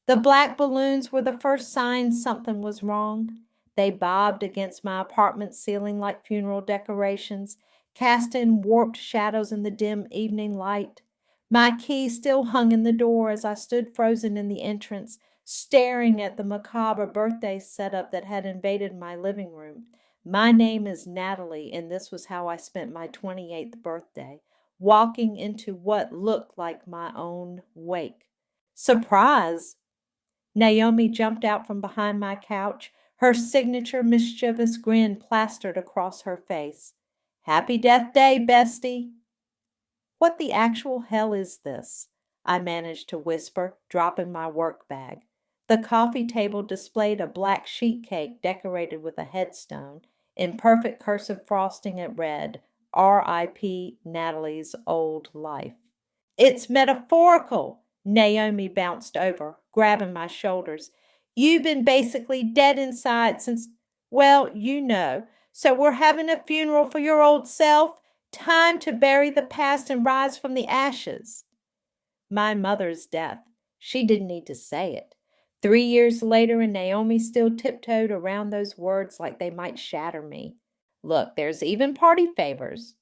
The black balloons were the first signs something was wrong. They bobbed against my apartment ceiling like funeral decorations, casting warped shadows in the dim evening light. My key still hung in the door as I stood frozen in the entrance, staring at the macabre birthday setup that had invaded my living room. My name is Natalie, and this was how I spent my 28th birthday, walking into what looked like my own wake. Surprise! Naomi jumped out from behind my couch, her signature mischievous grin plastered across her face. Happy Death Day, bestie! What the actual hell is this? I managed to whisper, dropping my work bag. The coffee table displayed a black sheet cake decorated with a headstone. In perfect cursive frosting it read, R.I.P. Natalie's old life. It's metaphorical. Naomi bounced over, grabbing my shoulders. You've been basically dead inside since, well, you know. So we're having a funeral for your old self? Time to bury the past and rise from the ashes. My mother's death. She didn't need to say it. 3 years later, and Naomi still tiptoed around those words like they might shatter me. Look, there's even party favors.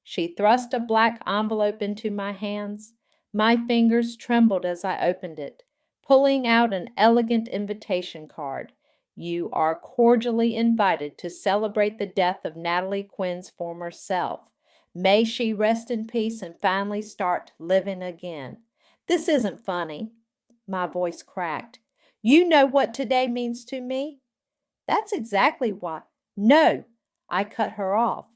She thrust a black envelope into my hands. My fingers trembled as I opened it, pulling out an elegant invitation card. You are cordially invited to celebrate the death of Natalie Quinn's former self. May she rest in peace and finally start living again. This isn't funny. My voice cracked. You know what today means to me? That's exactly why. No, I cut her off.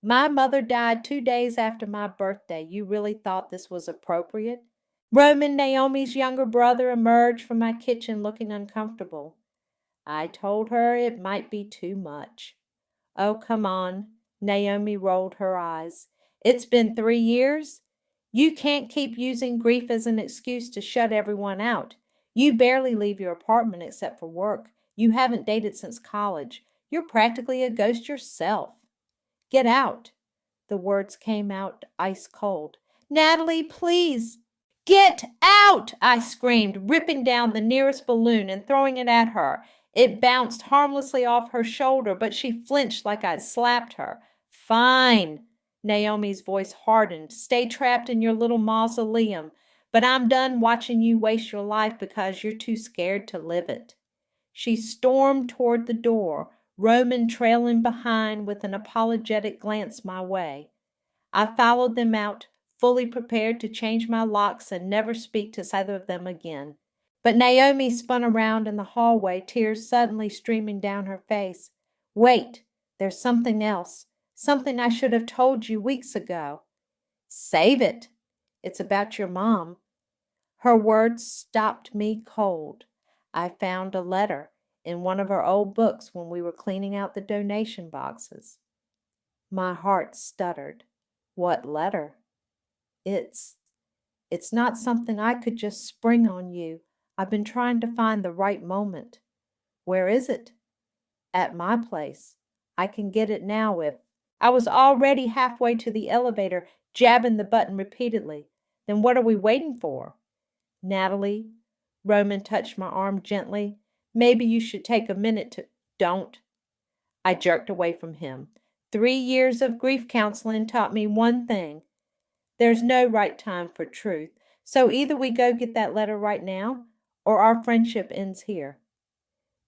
My mother died 2 days after my birthday. You really thought this was appropriate? Roman, Naomi's younger brother, emerged from my kitchen looking uncomfortable. I told her it might be too much. Oh, come on. Naomi rolled her eyes. It's been 3 years. You can't keep using grief as an excuse to shut everyone out. You barely leave your apartment except for work. You haven't dated since college. You're practically a ghost yourself. Get out. The words came out ice cold. Natalie, please. Get out! I screamed, ripping down the nearest balloon and throwing it at her. It bounced harmlessly off her shoulder, but she flinched like I'd slapped her. Fine. Naomi's voice hardened. Stay trapped in your little mausoleum. But I'm done watching you waste your life because you're too scared to live it. She stormed toward the door, Roman trailing behind with an apologetic glance my way. I followed them out, fully prepared to change my locks and never speak to either of them again. But Naomi spun around in the hallway, tears suddenly streaming down her face. Wait, there's something else. Something I should have told you weeks ago. Save it. It's about your mom. Her words stopped me cold. I found a letter in one of her old books when we were cleaning out the donation boxes. My heart stuttered. What letter? It's not something I could just spring on you. I've been trying to find the right moment. Where is it? At my place. I can get it now if... I was already halfway to the elevator, jabbing the button repeatedly. Then what are we waiting for? Natalie, Roman touched my arm gently. Maybe you should take a minute to... Don't. I jerked away from him. 3 years of grief counseling taught me one thing. There's no right time for truth. So either we go get that letter right now, or our friendship ends here.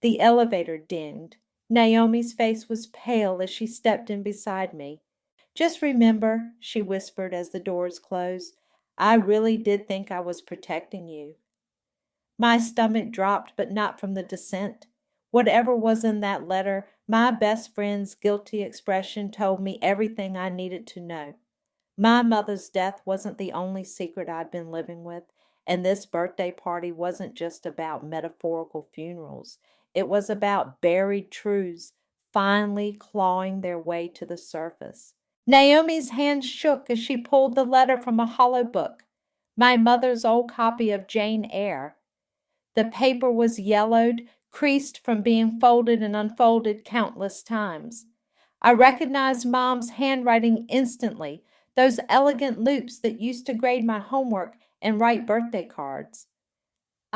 The elevator dinged. Naomi's face was pale as she stepped in beside me. Just remember, she whispered as the doors closed, I really did think I was protecting you. My stomach dropped, but not from the descent. Whatever was in that letter, my best friend's guilty expression told me everything I needed to know. My mother's death wasn't the only secret I'd been living with, and this birthday party wasn't just about metaphorical funerals. It was about buried truths finally clawing their way to the surface. Naomi's hand shook as she pulled the letter from a hollow book, my mother's old copy of Jane Eyre. The paper was yellowed, creased from being folded and unfolded countless times. I recognized Mom's handwriting instantly, those elegant loops that used to grade my homework and write birthday cards.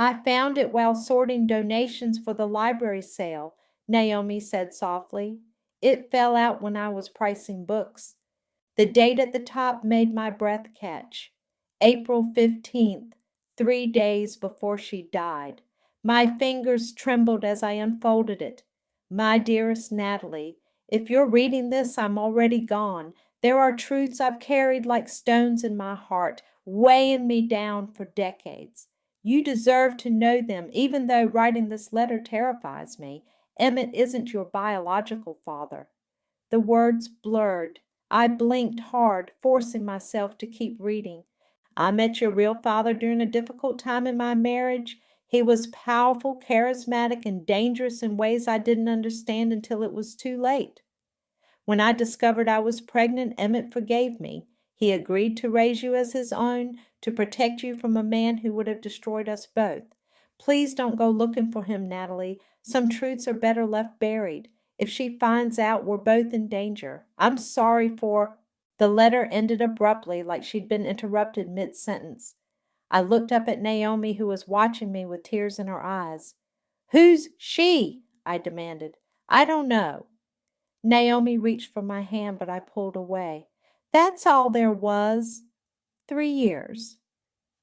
I found it while sorting donations for the library sale, Naomi said softly. It fell out when I was pricing books. The date at the top made my breath catch. April 15th, 3 days before she died. My fingers trembled as I unfolded it. My dearest Natalie, if you're reading this, I'm already gone. There are truths I've carried like stones in my heart, weighing me down for decades. You deserve to know them, even though writing this letter terrifies me. Emmett isn't your biological father. The words blurred. I blinked hard, forcing myself to keep reading. I met your real father during a difficult time in my marriage. He was powerful, charismatic, and dangerous in ways I didn't understand until it was too late. When I discovered I was pregnant, Emmett forgave me. He agreed to raise you as his own, to protect you from a man who would have destroyed us both. Please don't go looking for him, Natalie. Some truths are better left buried. If she finds out, we're both in danger. I'm sorry for... The letter ended abruptly, like she'd been interrupted mid-sentence. I looked up at Naomi, who was watching me with tears in her eyes. Who's she? I demanded. I don't know. Naomi reached for my hand, but I pulled away. That's all there was. 3 years.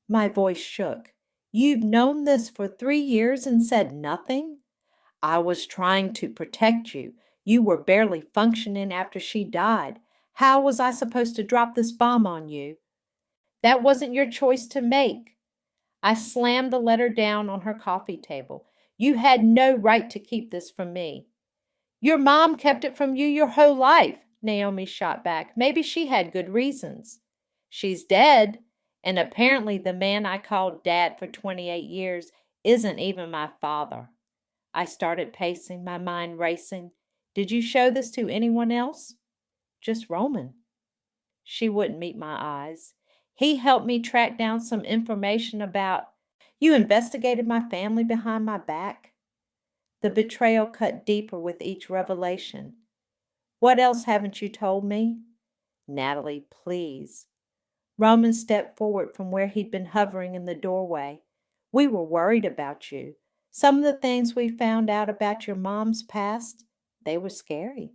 My voice shook. You've known this for 3 years and said nothing? I was trying to protect you. You were barely functioning after she died. How was I supposed to drop this bomb on you? That wasn't your choice to make. I slammed the letter down on her coffee table. You had no right to keep this from me. Your mom kept it from you your whole life, Naomi shot back. Maybe she had good reasons. She's dead, and apparently the man I called Dad for 28 years isn't even my father. I started pacing, my mind racing. Did you show this to anyone else? Just Roman. She wouldn't meet my eyes. He helped me track down some information about... You investigated my family behind my back? The betrayal cut deeper with each revelation. What else haven't you told me? Natalie, please. Roman stepped forward from where he'd been hovering in the doorway. We were worried about you. Some of the things we found out about your mom's past, they were scary.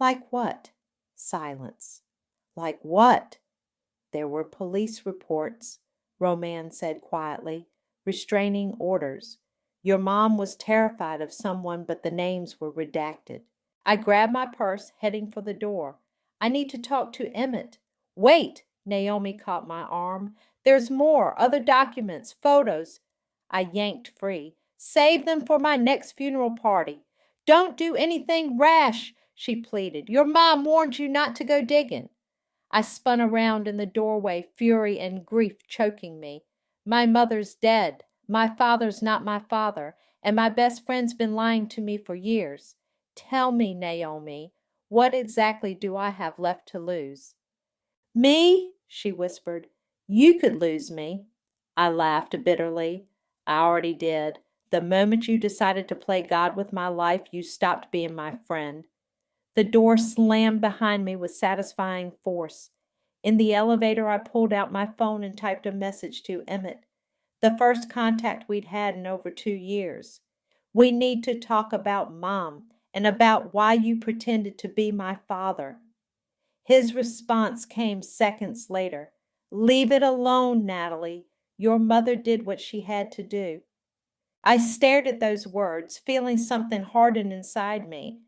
Like what? Silence. Like what? There were police reports, Roman said quietly, restraining orders. Your mom was terrified of someone, but the names were redacted. I grabbed my purse, heading for the door. I need to talk to Emmett. Wait, Naomi caught my arm. There's more, other documents, photos. I yanked free. Save them for my next funeral party. Don't do anything rash, she pleaded. Your mom warned you not to go digging. I spun around in the doorway, fury and grief choking me. My mother's dead. My father's not my father, and my best friend's been lying to me for years. Tell me, Naomi, what exactly do I have left to lose? Me? She whispered. You could lose me. I laughed bitterly. I already did. The moment you decided to play God with my life, you stopped being my friend. The door slammed behind me with satisfying force. In the elevator, I pulled out my phone and typed a message to Emmett, the first contact we'd had in over 2 years. We need to talk about Mom and about why you pretended to be my father. His response came seconds later. Leave it alone, Natalie. Your mother did what she had to do. I stared at those words, feeling something harden inside me.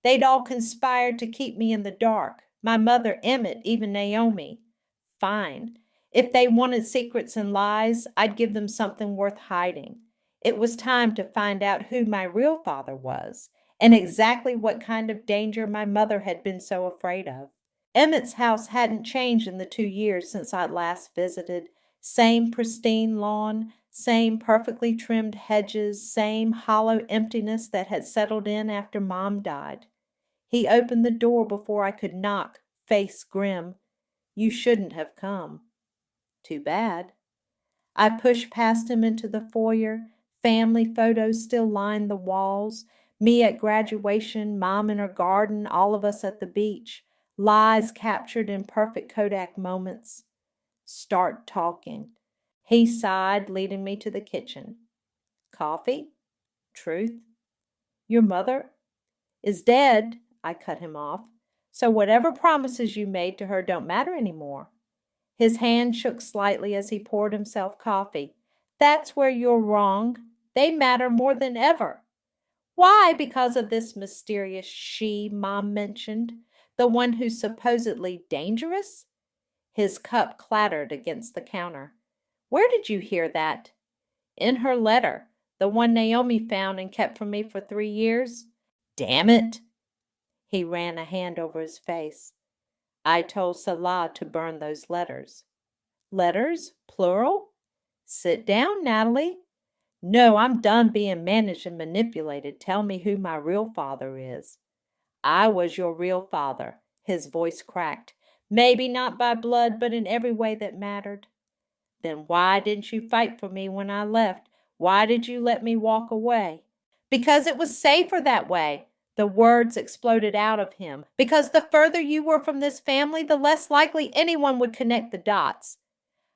They'd all conspired to keep me in the dark. My mother, Emmett, even Naomi. Fine. If they wanted secrets and lies, I'd give them something worth hiding. It was time to find out who my real father was, and exactly what kind of danger my mother had been so afraid of. Emmett's house hadn't changed in the 2 years since I'd last visited. Same pristine lawn, same perfectly trimmed hedges, same hollow emptiness that had settled in after Mom died. He opened the door before I could knock, face grim. You shouldn't have come. Too bad. I pushed past him into the foyer. Family photos still lined the walls. Me at graduation, Mom in her garden, all of us at the beach. Lies captured in perfect Kodak moments. Start talking. He sighed, leading me to the kitchen. coffee? Truth. Your mother is dead, I cut him off. So whatever promises you made to her don't matter anymore. His hand shook slightly as he poured himself coffee. That's where you're wrong. They matter more than ever. Why? Because of this mysterious she Mom mentioned, the one who's supposedly dangerous? His cup clattered against the counter. Where did you hear that? In her letter, the one Naomi found and kept from me for 3 years. Damn it! He ran a hand over his face. I told Salah to burn those letters. Letters? Plural? Sit down, Natalie. No, I'm done being managed and manipulated. Tell me who my real father is. I was your real father. His voice cracked. Maybe not by blood, but in every way that mattered. Then why didn't you fight for me when I left? Why did you let me walk away? Because it was safer that way. The words exploded out of him. Because the further you were from this family, the less likely anyone would connect the dots.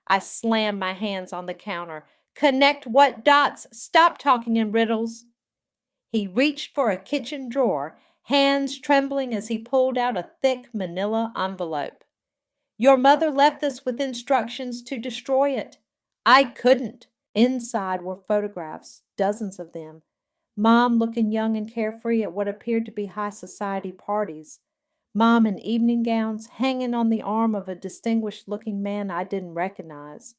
I slammed my hands on the counter. Connect what dots? Stop talking in riddles. He reached for a kitchen drawer, hands trembling as he pulled out a thick manila envelope. Your mother left this with instructions to destroy it. I couldn't. Inside were photographs, dozens of them. Mom looking young and carefree at what appeared to be high society parties. Mom in evening gowns, hanging on the arm of a distinguished-looking man I didn't recognize.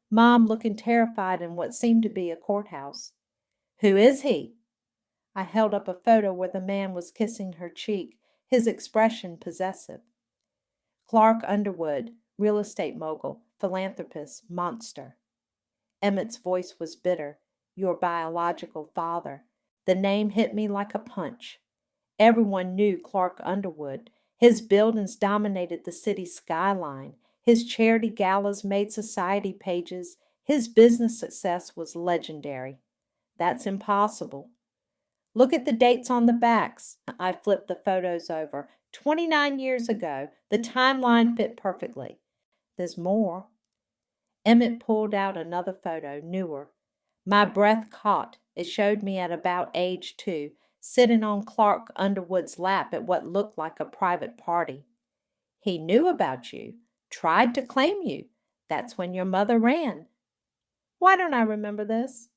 Mom looking terrified in what seemed to be a courthouse. Who is he? I held up a photo where the man was kissing her cheek, his expression possessive. Clark Underwood, real estate mogul, philanthropist, monster. Emmett's voice was bitter. Your biological father. The name hit me like a punch. Everyone knew Clark Underwood. His buildings dominated the city's skyline. His charity galas made society pages. His business success was legendary. That's impossible. Look at the dates on the backs. I flipped the photos over. 29 years ago. The timeline fit perfectly. There's more. Emmett pulled out another photo, newer. My breath caught. It showed me at about age 2, sitting on Clark Underwood's lap at what looked like a private party. He knew about you, tried to claim you. That's when your mother ran. Why don't I remember this?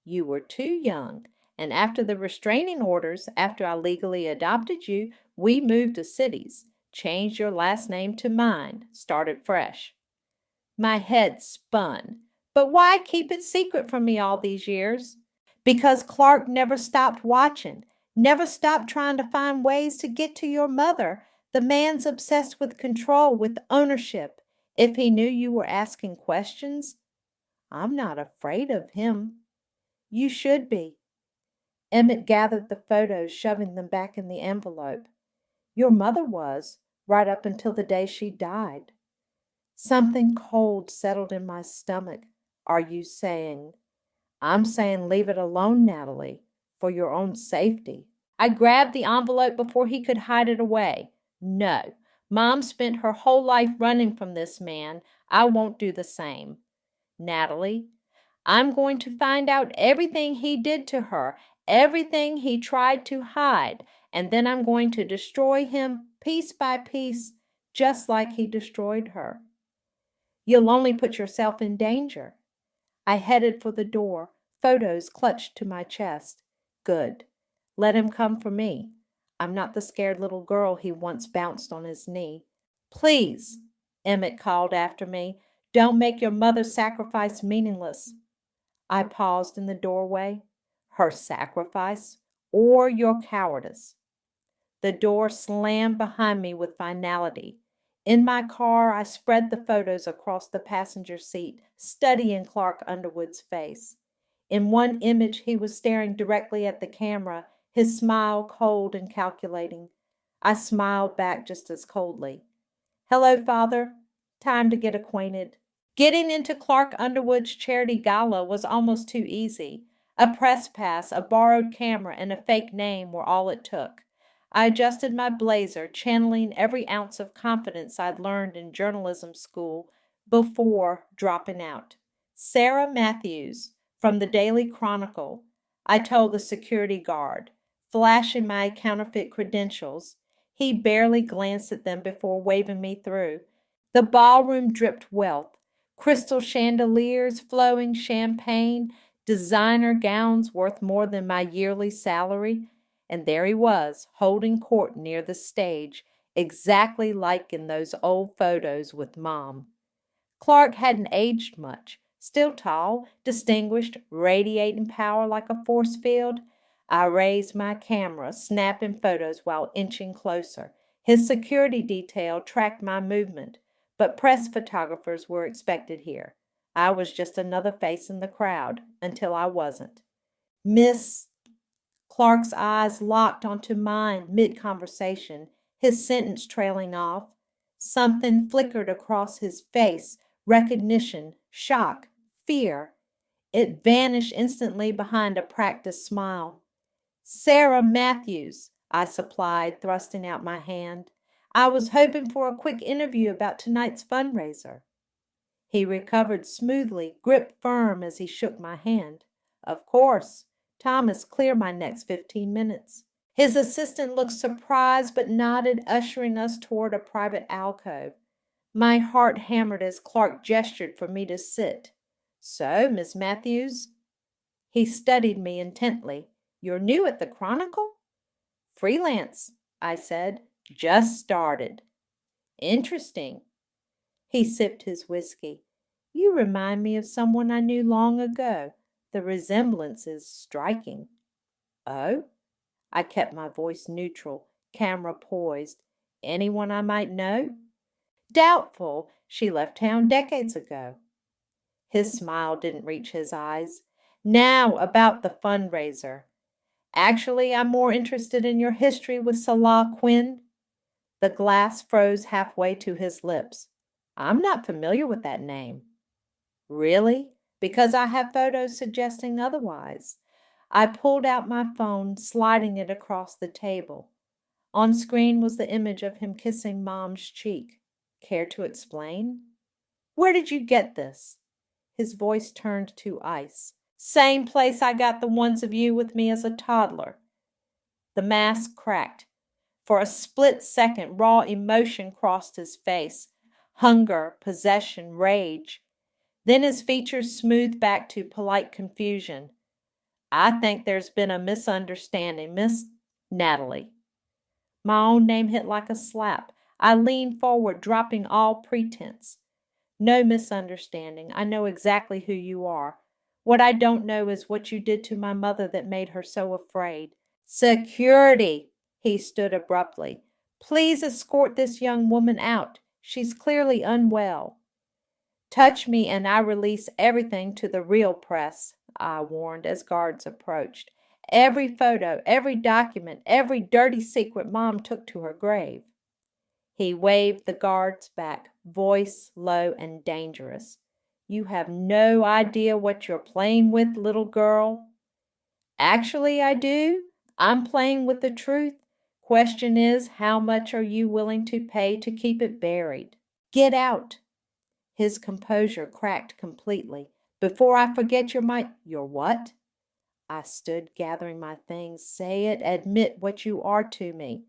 You were too young, and after the restraining orders, after I legally adopted you, we moved to cities, changed your last name to mine, started fresh. My head spun. But why keep it secret from me all these years? Because Clark never stopped watching, never stopped trying to find ways to get to your mother. The man's obsessed with control, with ownership. If he knew you were asking questions, I'm not afraid of him. You should be. Emmett gathered the photos, shoving them back in the envelope. Your mother was, right up until the day she died. Something cold settled in my stomach. Are you saying? I'm saying leave it alone, Natalie, for your own safety. I grabbed the envelope before he could hide it away. No, Mom spent her whole life running from this man. I won't do the same. Natalie, I'm going to find out everything he did to her, everything he tried to hide, and then I'm going to destroy him piece by piece, just like he destroyed her. You'll only put yourself in danger. I headed for the door, photos clutched to my chest. Good. Let him come for me. I'm not the scared little girl he once bounced on his knee. Please, Emmett called after me, don't make your mother's sacrifice meaningless. I paused in the doorway. Her sacrifice or your cowardice? The door slammed behind me with finality. In my car, I spread the photos across the passenger seat, studying Clark Underwood's face. In one image, he was staring directly at the camera, his smile cold and calculating. I smiled back just as coldly. Hello, Father. Time to get acquainted. Getting into Clark Underwood's charity gala was almost too easy. A press pass, a borrowed camera, and a fake name were all it took. I adjusted my blazer, channeling every ounce of confidence I'd learned in journalism school before dropping out. Sarah Matthews, From the Daily Chronicle, I told the security guard, flashing my counterfeit credentials. He barely glanced at them before waving me through. The ballroom dripped wealth, crystal chandeliers, flowing champagne, designer gowns worth more than my yearly salary. And there he was, holding court near the stage, exactly like in those old photos with Mom. Clark hadn't aged much, still tall, distinguished, radiating power like a force field. I raised my camera, snapping photos while inching closer. His security detail tracked my movement, but press photographers were expected here. I was just another face in the crowd, until I wasn't. Miss Clark's eyes locked onto mine mid-conversation, his sentence trailing off. Something flickered across his face, recognition, shock, fear. It vanished instantly behind a practiced smile. Sarah Matthews, I supplied, thrusting out my hand. I was hoping for a quick interview about tonight's fundraiser. He recovered smoothly, gripped firm as he shook my hand. Of course. Time is clear my next 15 minutes. His assistant looked surprised but nodded, ushering us toward a private alcove. My heart hammered as Clark gestured for me to sit. So, Miss Matthews? He studied me intently. You're new at the Chronicle? Freelance, I said. Just started. Interesting. He sipped his whiskey. You remind me of someone I knew long ago. The resemblance is striking. Oh? I kept my voice neutral, camera poised. Anyone I might know? Doubtful. She left town decades ago. His smile didn't reach his eyes. Now about the fundraiser. Actually, I'm more interested in your history with Salah Quinn. The glass froze halfway to his lips. I'm not familiar with that name. Really? Because I have photos suggesting otherwise. I pulled out my phone, sliding it across the table. On screen was the image of him kissing Mom's cheek. Care to explain? Where did you get this? His voice turned to ice. Same place I got the ones of you with me as a toddler. The mask cracked. For a split second, raw emotion crossed his face. Hunger, possession, rage. Then his features smoothed back to polite confusion. I think there's been a misunderstanding, Miss Natalie. My own name hit like a slap. I leaned forward, dropping all pretense. No misunderstanding. I know exactly who you are. What I don't know is what you did to my mother that made her so afraid. Security! He stood abruptly. Please escort this young woman out. She's clearly unwell. Touch me and I release everything to the real press, I warned as guards approached. Every photo, every document, every dirty secret Mom took to her grave. He waved the guards back, voice low and dangerous. You have no idea what you're playing with, little girl. Actually, I do. I'm playing with the truth. Question is, how much are you willing to pay to keep it buried? Get out. His composure cracked completely. Before I forget your what? I stood gathering my things. Say it, admit what you are to me.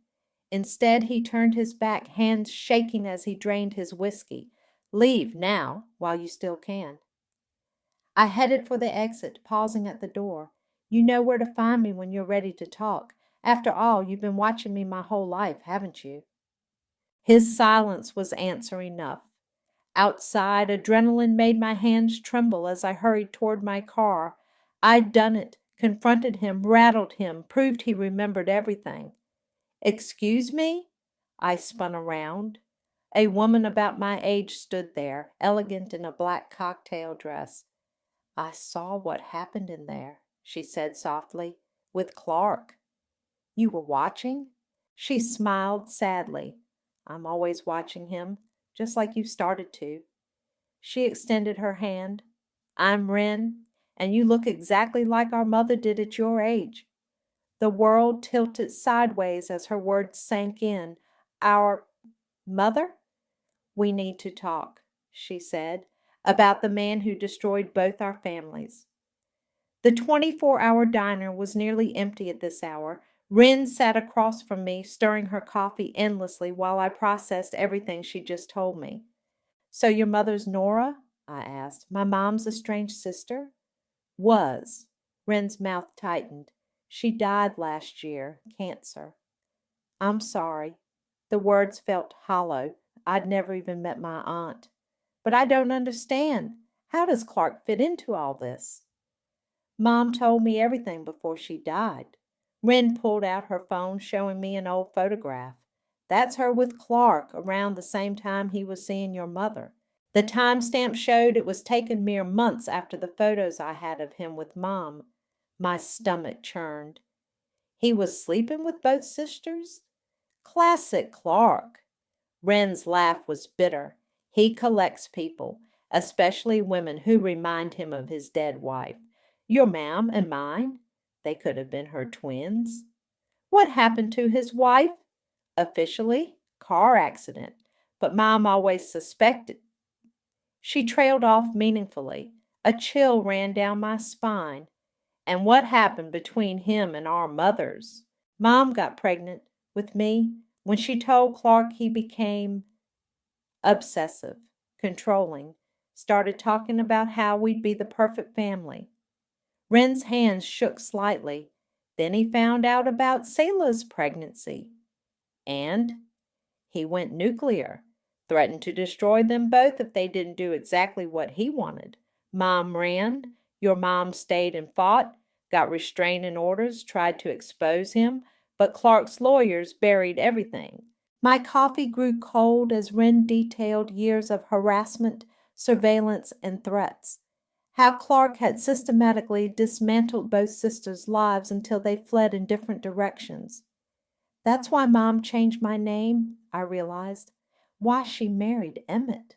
Instead, he turned his back, hands shaking as he drained his whiskey. Leave now, while you still can. I headed for the exit, pausing at the door. You know where to find me when you're ready to talk. After all, you've been watching me my whole life, haven't you? His silence was answer enough. Outside, adrenaline made my hands tremble as I hurried toward my car. I'd done it, confronted him, rattled him, proved he remembered everything. Excuse me? I spun around. A woman about my age stood there, elegant in a black cocktail dress. I saw what happened in there, she said softly, with Clark. You were watching? She smiled sadly. I'm always watching him, just like you started to. She extended her hand. I'm Wren, and you look exactly like our mother did at your age. The world tilted sideways as her words sank in. Our mother? We need to talk, she said, about the man who destroyed both our families. The 24-hour diner was nearly empty at this hour. Wren sat across from me, stirring her coffee endlessly while I processed everything she just told me. So your mother's Nora? I asked. My mom's estranged sister? Was. Wren's mouth tightened. She died last year. Cancer. I'm sorry. The words felt hollow. I'd never even met my aunt. But I don't understand. How does Clark fit into all this? Mom told me everything before she died. Wren pulled out her phone, showing me an old photograph. That's her with Clark around the same time he was seeing your mother. The timestamp showed it was taken mere months after the photos I had of him with Mom. My stomach churned. He was sleeping with both sisters? Classic Clark. Wren's laugh was bitter. He collects people, especially women who remind him of his dead wife. Your mam and mine? They could have been her twins. What happened to his wife? Officially, car accident, but Mom always suspected. She trailed off meaningfully. A chill ran down my spine. And what happened between him and our mothers? Mom got pregnant with me. When she told Clark, he became obsessive, controlling, started talking about how we'd be the perfect family. Wren's hands shook slightly. Then he found out about Selah's pregnancy. And he went nuclear, threatened to destroy them both if they didn't do exactly what he wanted. Mom ran. Your mom stayed and fought, got restraining orders, tried to expose him, but Clark's lawyers buried everything. My coffee grew cold as Wren detailed years of harassment, surveillance, and threats. How Clark had systematically dismantled both sisters' lives until they fled in different directions. That's why Mom changed my name, I realized. Why she married Emmett.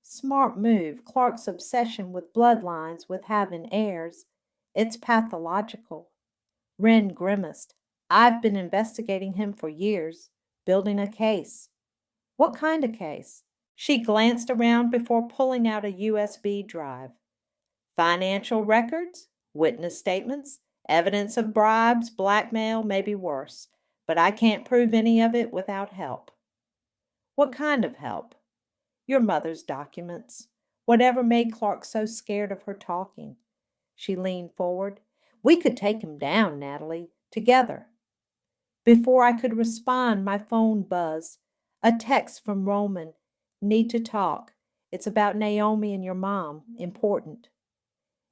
Smart move, Clark's obsession with bloodlines, with having heirs. It's pathological. Wren grimaced. I've been investigating him for years, building a case. What kind of case? She glanced around before pulling out a USB drive. Financial records, witness statements, evidence of bribes, blackmail, maybe worse. But I can't prove any of it without help. What kind of help? Your mother's documents. Whatever made Clark so scared of her talking. She leaned forward. We could take him down, Natalie, together. Before I could respond, my phone buzzed. A text from Roman. Need to talk. It's about Naomi and your mom. Important.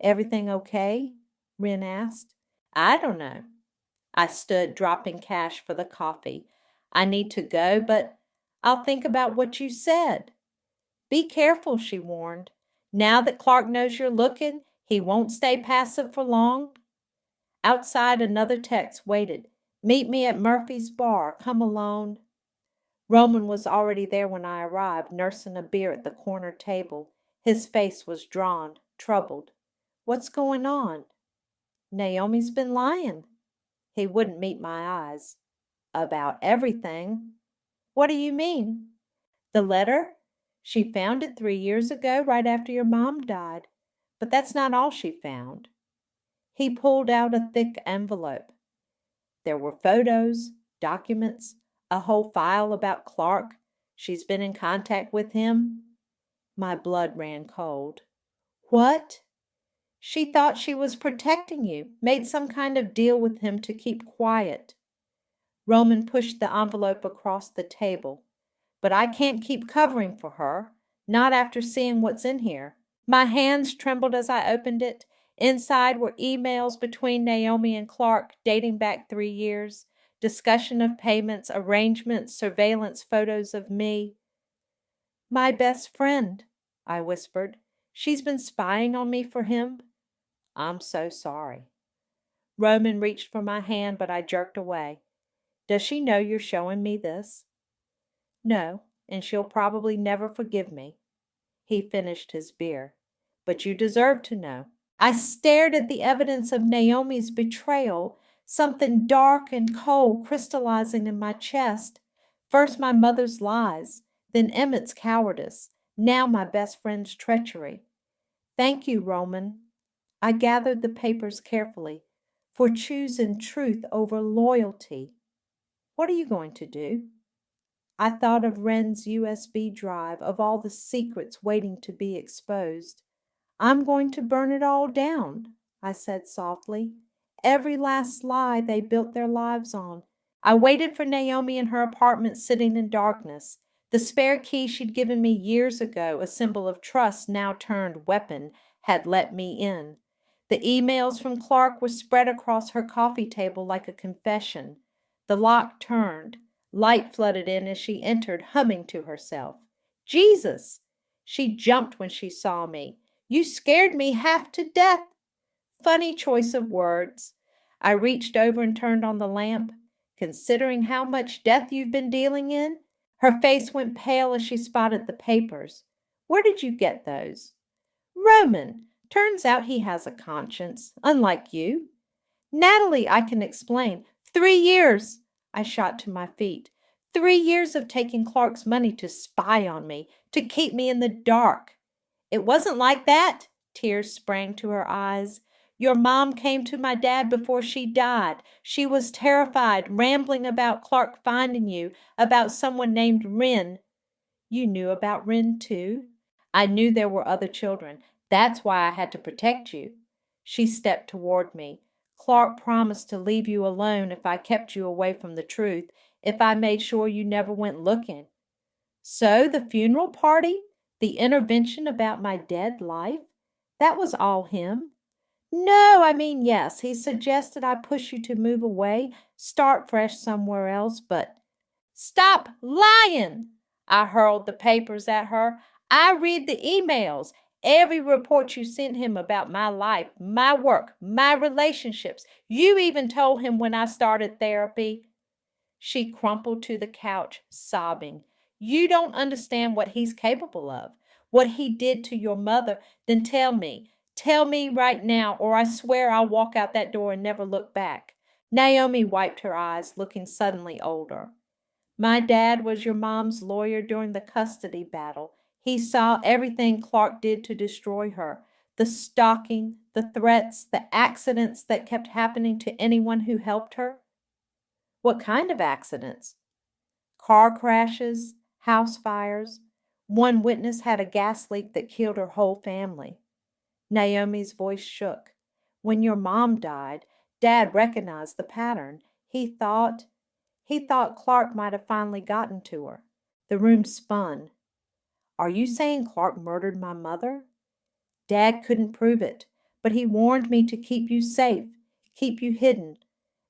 Everything okay? Wren asked. I don't know. I stood, dropping cash for the coffee. I need to go, but I'll think about what you said. Be careful, she warned. Now that Clark knows you're looking, he won't stay passive for long. Outside, another text waited. Meet me at Murphy's bar. Come alone. Roman was already there when I arrived, nursing a beer at the corner table. His face was drawn, troubled. What's going on? Naomi's been lying. He wouldn't meet my eyes. About everything. What do you mean? The letter? She found it 3 years ago, right after your mom died. But that's not all she found. He pulled out a thick envelope. There were photos, documents, a whole file about Clark. She's been in contact with him. My blood ran cold. What? She thought she was protecting you, made some kind of deal with him to keep quiet. Roman pushed the envelope across the table. But I can't keep covering for her, not after seeing what's in here. My hands trembled as I opened it. Inside were emails between Naomi and Clark dating back 3 years, discussion of payments, arrangements, surveillance photos of me. My best friend, I whispered. She's been spying on me for him. I'm so sorry. Roman reached for my hand, but I jerked away. Does she know you're showing me this? No, and she'll probably never forgive me. He finished his beer. But you deserve to know. I stared at the evidence of Naomi's betrayal, something dark and cold crystallizing in my chest. First my mother's lies, then Emmett's cowardice, now my best friend's treachery. Thank you, Roman. I gathered the papers carefully, for choosing truth over loyalty. What are you going to do? I thought of Wren's USB drive, of all the secrets waiting to be exposed. I'm going to burn it all down, I said softly. Every last lie they built their lives on. I waited for Naomi in her apartment, sitting in darkness. The spare key she'd given me years ago, a symbol of trust now turned weapon, had let me in. The emails from Clark were spread across her coffee table like a confession. The lock turned. Light flooded in as she entered, humming to herself. Jesus! She jumped when she saw me. You scared me half to death. Funny choice of words. I reached over and turned on the lamp. Considering how much death you've been dealing in? Her face went pale as she spotted the papers. Where did you get those? Roman. Turns out he has a conscience, unlike you. Natalie, I can explain. 3 years. I shot to my feet. 3 years of taking Clark's money to spy on me, to keep me in the dark. It wasn't like that. Tears sprang to her eyes. Your mom came to my dad before she died. She was terrified, rambling about Clark finding you, about someone named Wren. You knew about Wren, too? I knew there were other children. That's why I had to protect you. She stepped toward me. Clark promised to leave you alone if I kept you away from the truth, if I made sure you never went looking. So the funeral party? The intervention about my dead life? That was all him. No, I mean, yes, he suggested I push you to move away, start fresh somewhere else, but stop lying! I hurled the papers at her. I read the emails, every report you sent him about my life, my work, my relationships. You even told him when I started therapy. She crumpled to the couch, sobbing. You don't understand what he's capable of, what he did to your mother. Then tell me. Tell me right now, or I swear I'll walk out that door and never look back. Naomi wiped her eyes, looking suddenly older. My dad was your mom's lawyer during the custody battle. He saw everything Clark did to destroy her. The stalking, the threats, the accidents that kept happening to anyone who helped her. What kind of accidents? Car crashes, house fires. One witness had a gas leak that killed her whole family. Naomi's voice shook. When your mom died, Dad recognized the pattern. He thought Clark might have finally gotten to her. The room spun. Are you saying Clark murdered my mother? Dad couldn't prove it, but he warned me to keep you safe, keep you hidden.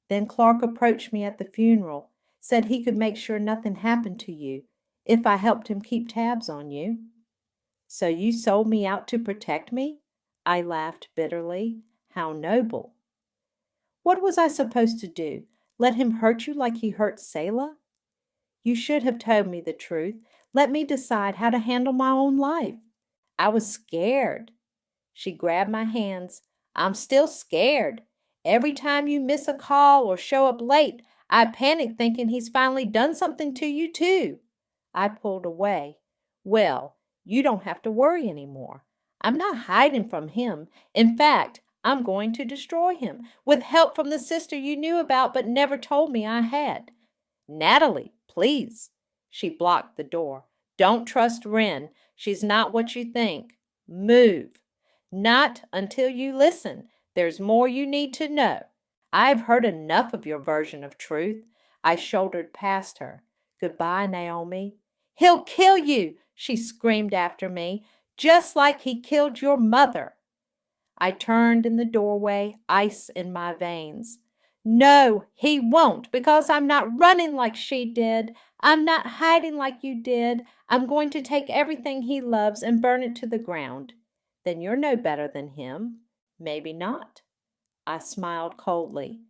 Then Clark approached me at the funeral, said he could make sure nothing happened to you if I helped him keep tabs on you. So you sold me out to protect me? I laughed bitterly. How noble. What was I supposed to do? Let him hurt you like he hurt Selah? You should have told me the truth. Let me decide how to handle my own life. I was scared. She grabbed my hands. I'm still scared. Every time you miss a call or show up late, I panic thinking he's finally done something to you too. I pulled away. Well, you don't have to worry anymore. I'm not hiding from him. In fact, I'm going to destroy him, with help from the sister you knew about but never told me I had. Natalie, please. She blocked the door. Don't trust Wren. She's not what you think. Move. Not until you listen. There's more you need to know. I've heard enough of your version of truth. I shouldered past her. Goodbye, Naomi. He'll kill you, she screamed after me, just like he killed your mother. I turned in the doorway, ice in my veins. No, he won't, because I'm not running like she did. I'm not hiding like you did. I'm going to take everything he loves and burn it to the ground. Then you're no better than him. Maybe not. I smiled coldly.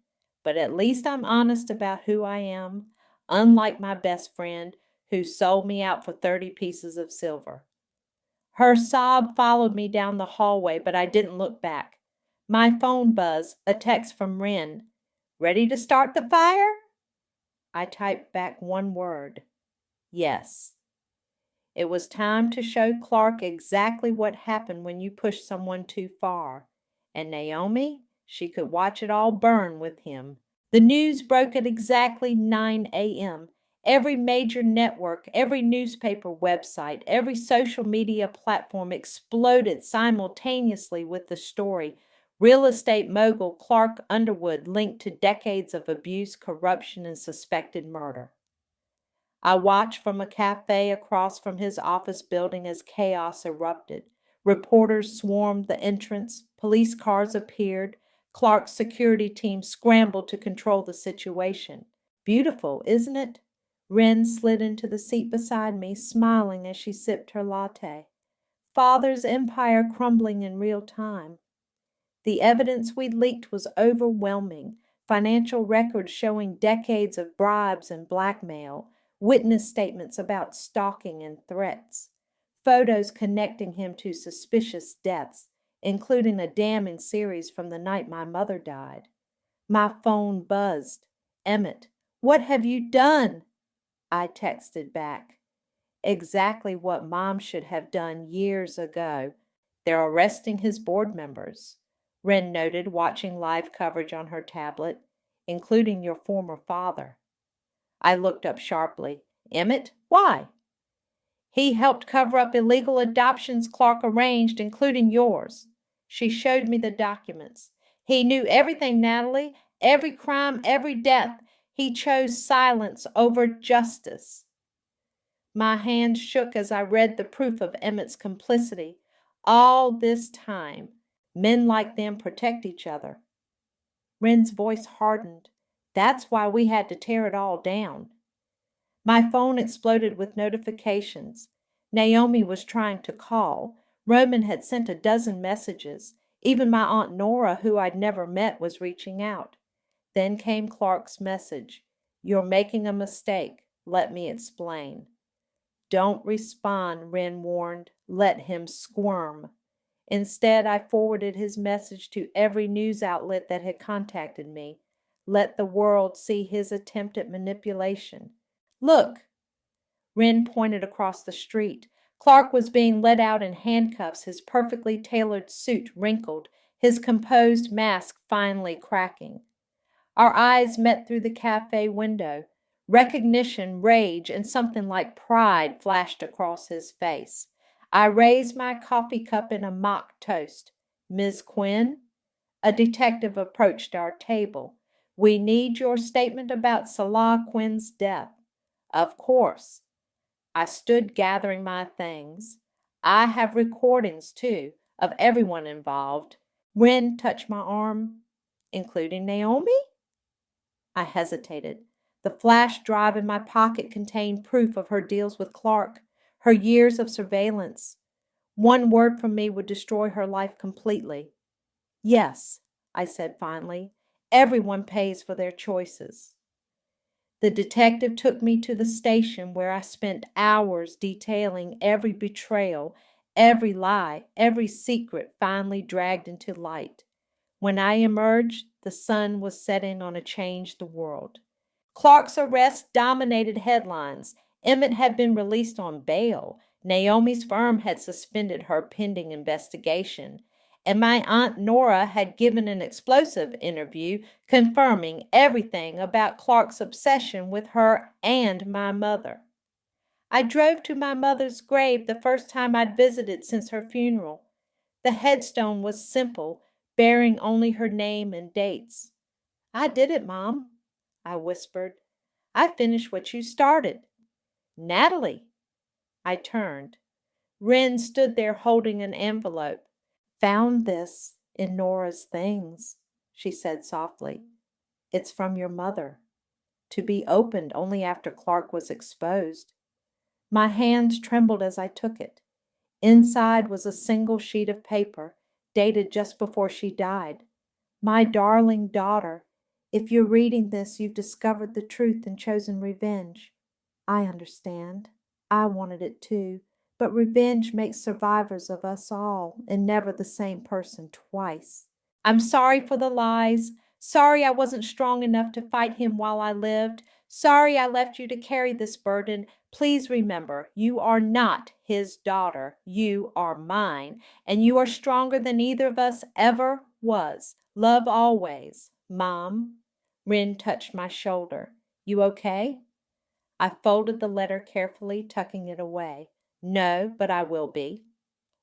But at least I'm honest about who I am, unlike my best friend who sold me out for 30 pieces of silver. Her sob followed me down the hallway, but I didn't look back. My phone buzzed, a text from Wren. Ready to start the fire? I typed back one word. Yes. It was time to show Clark exactly what happened when you push someone too far. And Naomi, she could watch it all burn with him. The news broke at exactly 9 a.m. Every major network, every newspaper website, every social media platform exploded simultaneously with the story. Real estate mogul Clark Underwood linked to decades of abuse, corruption, and suspected murder. I watched from a cafe across from his office building as chaos erupted. Reporters swarmed the entrance, police cars appeared, Clark's security team scrambled to control the situation. Beautiful, isn't it? Wren slid into the seat beside me, smiling as she sipped her latte. Father's empire crumbling in real time. The evidence we'd leaked was overwhelming. Financial records showing decades of bribes and blackmail, witness statements about stalking and threats, photos connecting him to suspicious deaths, including a damning series from the night my mother died. My phone buzzed. Emmett, what have you done? I texted back. Exactly what Mom should have done years ago. They're arresting his board members, Wren noted, watching live coverage on her tablet, including your former father. I looked up sharply. Emmett, why? He helped cover up illegal adoptions Clark arranged, including yours. She showed me the documents. He knew everything, Natalie, every crime, every death. He chose silence over justice. My hand shook as I read the proof of Emmett's complicity. All this time, men like them protect each other. Wren's voice hardened. That's why we had to tear it all down. My phone exploded with notifications. Naomi was trying to call. Roman had sent a dozen messages. Even my Aunt Nora, who I'd never met, was reaching out. Then came Clark's message. You're making a mistake. Let me explain. Don't respond, Wren warned. Let him squirm. Instead, I forwarded his message to every news outlet that had contacted me. Let the world see his attempt at manipulation. Look! Wren pointed across the street. Clark was being led out in handcuffs, his perfectly tailored suit wrinkled, his composed mask finally cracking. Our eyes met through the cafe window. Recognition, rage, and something like pride flashed across his face. I raised my coffee cup in a mock toast. Ms. Quinn? A detective approached our table. We need your statement about Salah Quinn's death. Of course. I stood gathering my things. I have recordings, too, of everyone involved. Wren touched my arm. Including Naomi? I hesitated. The flash drive in my pocket contained proof of her deals with Clark, her years of surveillance. One word from me would destroy her life completely. Yes, I said finally. Everyone pays for their choices. The detective took me to the station where I spent hours detailing every betrayal, every lie, every secret finally dragged into light. When I emerged, the sun was setting on a changed world. Clark's arrest dominated headlines. Emmett had been released on bail. Naomi's firm had suspended her pending investigation. And my Aunt Nora had given an explosive interview confirming everything about Clark's obsession with her and my mother. I drove to my mother's grave the first time I'd visited since her funeral. The headstone was simple, bearing only her name and dates. I did it, Mom, I whispered. I finished what you started. Natalie! I turned. Wren stood there holding an envelope. Found this in Nora's things, she said softly. It's from your mother, to be opened only after Clark was exposed. My hands trembled as I took it. Inside was a single sheet of paper, dated just before she died. My darling daughter, if you're reading this, you've discovered the truth and chosen revenge. I understand. I wanted it too. But revenge makes survivors of us all, and never the same person twice. I'm sorry for the lies. Sorry I wasn't strong enough to fight him while I lived. Sorry I left you to carry this burden. Please remember, you are not his daughter. You are mine, and you are stronger than either of us ever was. Love always. Mom. Wren touched my shoulder. You okay? I folded the letter carefully, tucking it away. No, but I will be.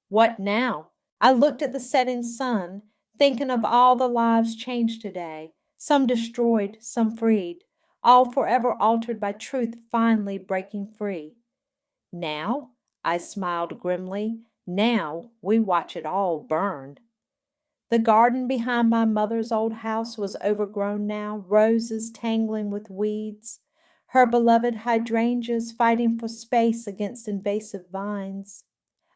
What now? I looked at the setting sun, thinking of all the lives changed today, some destroyed, some freed, all forever altered by truth finally breaking free. Now, I smiled grimly, now we watch it all burn. The garden behind my mother's old house was overgrown now, roses tangling with weeds, her beloved hydrangeas fighting for space against invasive vines.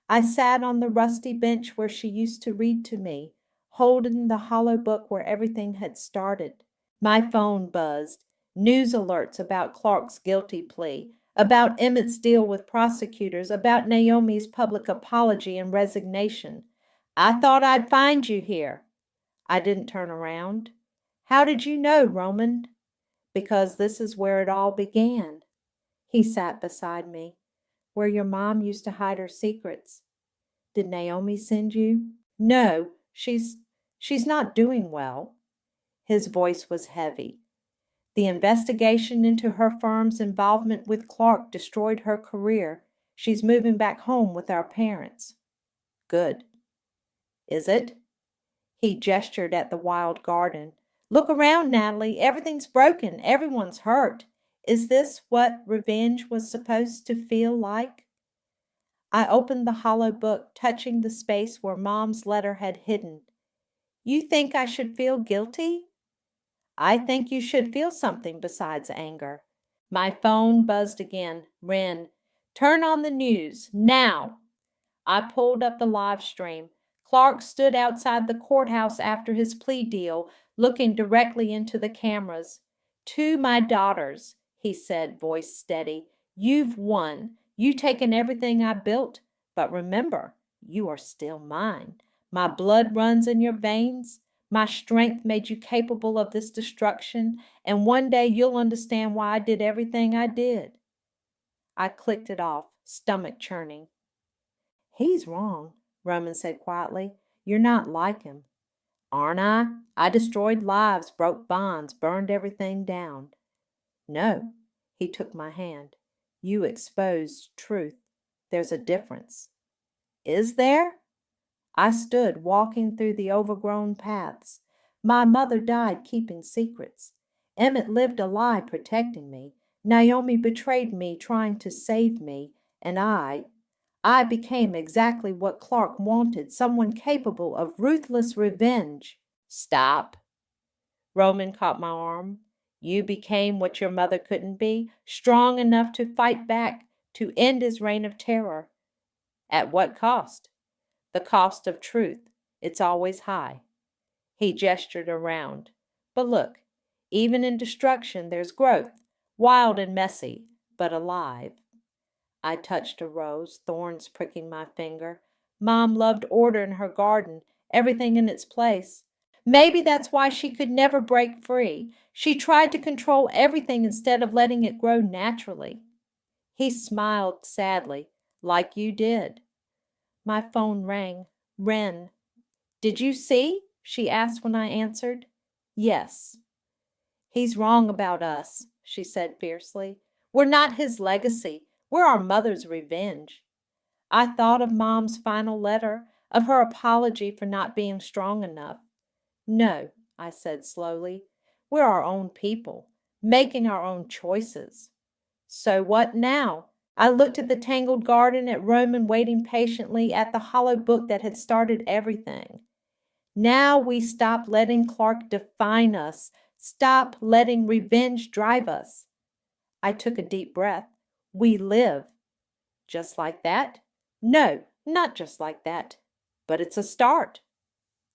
I sat on the rusty bench where she used to read to me, holding the hollow book where everything had started. My phone buzzed. News alerts about Clark's guilty plea, about Emmett's deal with prosecutors, about Naomi's public apology and resignation. I thought I'd find you here. I didn't turn around. How did you know, Roman? Because this is where it all began. He sat beside me, where your mom used to hide her secrets. Did Naomi send you? No, she's not doing well. His voice was heavy. The investigation into her firm's involvement with Clark destroyed her career. She's moving back home with our parents. Good. Is it? He gestured at the wild garden. Look around, Natalie. Everything's broken. Everyone's hurt. Is this what revenge was supposed to feel like? I opened the hollow book, touching the space where Mom's letter had hidden. You think I should feel guilty? I think you should feel something besides anger. My phone buzzed again. Wren, turn on the news, now. I pulled up the live stream. Clark stood outside the courthouse after his plea deal, looking directly into the cameras. To my daughters, he said, voice steady, you've won. You've taken everything I built, but remember, you are still mine. My blood runs in your veins. My strength made you capable of this destruction, and one day you'll understand why I did everything I did. I clicked it off, stomach churning. He's wrong, Roman said quietly. You're not like him. Aren't I? I destroyed lives, broke bonds, burned everything down. No, he took my hand. You exposed truth. There's a difference. Is there? I stood walking through the overgrown paths. My mother died keeping secrets. Emmett lived a lie protecting me. Naomi betrayed me trying to save me, and I became exactly what Clark wanted, someone capable of ruthless revenge. Stop. Roman caught my arm. You became what your mother couldn't be, strong enough to fight back, to end his reign of terror. At what cost? The cost of truth. It's always high. He gestured around. But look, even in destruction there's growth, wild and messy, but alive. I touched a rose, thorns pricking my finger. Mom loved order in her garden, everything in its place. Maybe that's why she could never break free. She tried to control everything instead of letting it grow naturally. He smiled sadly, like you did. My phone rang. Wren. Did you see? She asked when I answered. Yes. He's wrong about us, she said fiercely. We're not his legacy. We're our mother's revenge. I thought of Mom's final letter, of her apology for not being strong enough. No, I said slowly. We're our own people, making our own choices. So what now? I looked at the tangled garden, at Roman waiting patiently, at the hollow book that had started everything. Now we stop letting Clark define us. Stop letting revenge drive us. I took a deep breath. We live. Just like that? No, not just like that. But it's a start.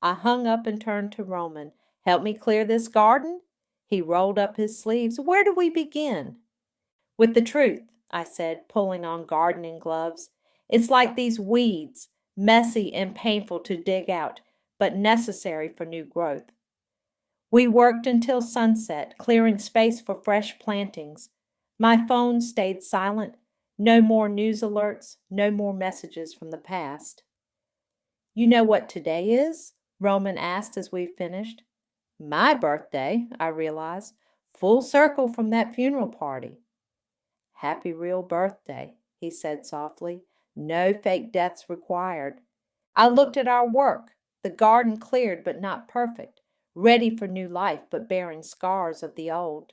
I hung up and turned to Roman. Help me clear this garden? He rolled up his sleeves. Where do we begin? With the truth, I said, pulling on gardening gloves. It's like these weeds, messy and painful to dig out, but necessary for new growth. We worked until sunset, clearing space for fresh plantings. My phone stayed silent. No more news alerts, no more messages from the past. You know what today is? Roman asked as we finished. My birthday, I realized. Full circle from that funeral party. Happy real birthday, he said softly. No fake deaths required. I looked at our work, the garden cleared but not perfect, ready for new life but bearing scars of the old.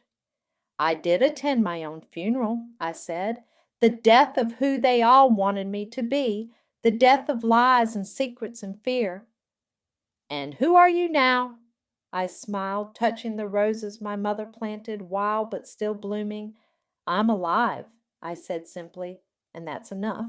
I did attend my own funeral, I said. The death of who they all wanted me to be, the death of lies and secrets and fear. And who are you now? I smiled, touching the roses my mother planted, wild but still blooming. I'm alive, I said simply, and that's enough.